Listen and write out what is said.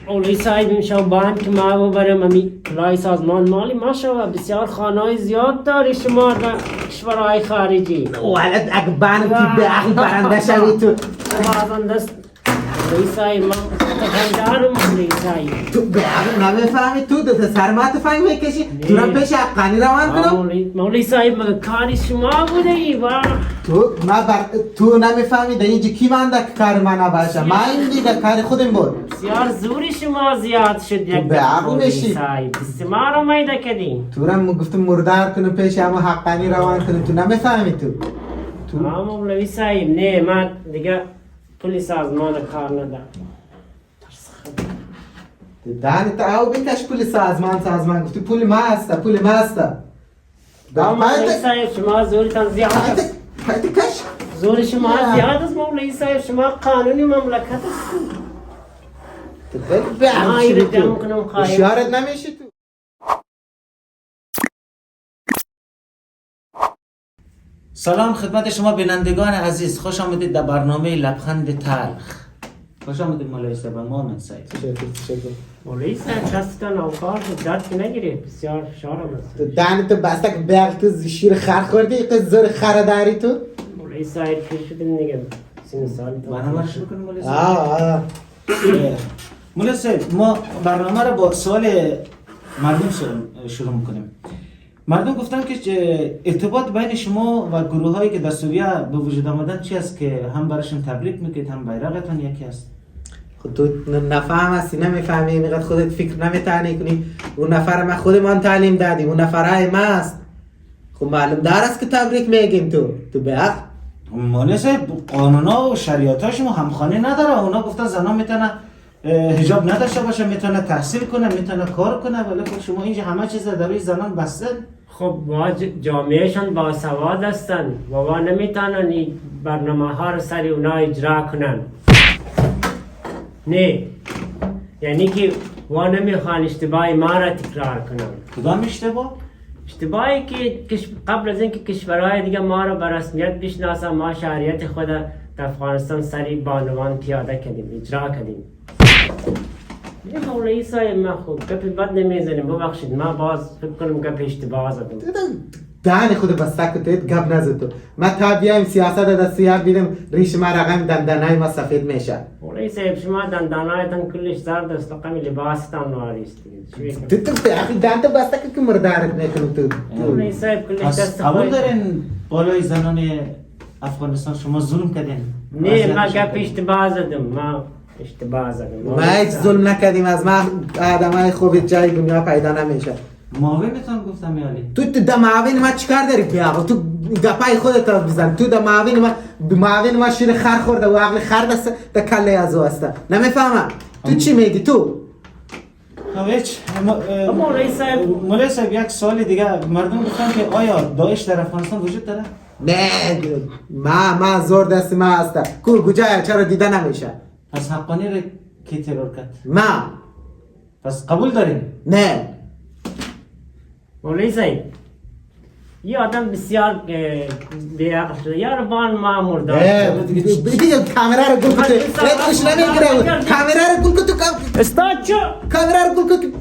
اولی صاحب میشه بانک ما ببرم امی کلای سازمان مالی ما شود بسیار خانه‌های زیاد داری شما در کشورهای خارجی ولد اگه بانکی به عقل برنده شوی تو بازم دست اولی صاحب ما تفنگارم اولی صاحب تو به عقل نمیفهمی تو دو سرمت فهم میکشی تو را پیش حقانی روان کنم مولی صاحب مگه کاری شما بوده ای با تو نمیفهمی در اینجا کی مانده که کار من نباشه من این دیگه کار خودم بود بسیار زوری شما زیاد شد یک به عقل میشی دست ما رو میده کدیم تو را گفتم مردار کنم پیش همه حقانی روان کنم تو نمیفهمی تو مولوی صاحب نه من دیگه پول سازمان کار ندارم دهنت او بکش پول سازمان گفتی پول ما هسته مولوی صاحب شما زورتان زیاد است کش زور شما زیاد است مولوی صاحب شما قانونی مملکت است تو خیلی به عقل تو اشارت نمیشی تو سلام خدمت شما بینندگان عزیز، خوش آمدید در برنامه لبخند تلخ. خوش آمدید مولوی صاحب. مؤمن صاحب مولوی صاحب دستتان اوکار درد نگیره بسیار فشارم است دهنتو بسته که به عقل تو شیر خر خوردی که زور خر داری تو مولوی صاحب پیر شدیم دیگه 3 سال برنامه شروع کنیم مولوی صاحب. مولوی صاحب ما برنامه رو با سوال مردم شروع میکنیم. مردم گفتن که ارتباط بین شما و گروه هایی که در سوریه به وجود آمدن چی است که هم براشون تبریک میکنید هم بیرقتون یکی است؟ خود تو نفهم هستی نمیفهمی میگه خودت فکر نمیتونی کنی اون نفر ما خودمان تعلیم دادیم اون نفرای ما است خب معلوم دار است که تبریک میگیم تو به عقل مولوی صاحب قانونا و شریعت شما همخوانی نداره. اونا گفتن زنان میتونه حجاب نداشته باشه، میتونه تحصیل کنه، میتونه کار کنه، ولی شما اینجا همه چیز در روی زنان بسته. خب جامعهشان باسواد هستن و نمیتونن این برنامه ها رو سر اونا اجرا کنن. نه یعنی که نمیخوان اشتباه ما را تکرار کنن. کدام اشتباه؟ اشتباهی که قبل از اینکه کشورهای دیگه ما رو به رسمیت بشناسن ما شریعت خود در افغانستان سری بانوان پیاده کردیم اجرا کردیم. یه مولوی صاحب ما خود گپ بد نمیزنیم ببخشید ما باز فکر کنم گپ اشتباه زدم. دهن خود بسته کتید گپ نزد تو ما تا بیایم سیاست دستی یاد بیدم ریش ما رقم دندانای ما سفید میشه. مولوی صاحب شما دندانایتان کلش زرد است رقم لباستان نواریست تو به اخی دهن تو بسته که مردارت میکنم تو مولوی صاحب کلش دست قبول دارین بالای زنان افغانستان شما ظلم کردین؟ نه ما گپ اشتباه زدم ما هیچ ظلم نکردیم از ما آدمای خوب جای دنیا پیدا نمیشه. معاونتان گفتم میالی تو در معاون ما چیکار داری بیاغ تو گپای خودت بزن تو در معاون ما شیر خر خورده و عقل خر دست در کله از او هسته نمیفهمم تو چی میگی تو هیچ مولوی صاحب یک سوال دیگه مردم گفتن که آیا داعش در افغانستان وجود داره؟ نه ما زور دست ما هسته کو گوجه چرا دیده نمیشه پس حقانی رو کی ترور کرد؟ ما پس قبول دارین؟ نه مولوی صاحب یه آدم بسیار بیعقل شده یا ربان ما مرده دیگه کامرا رو گل کن تو کامرا رو گل کن تو استاد چو کامرا رو گل کن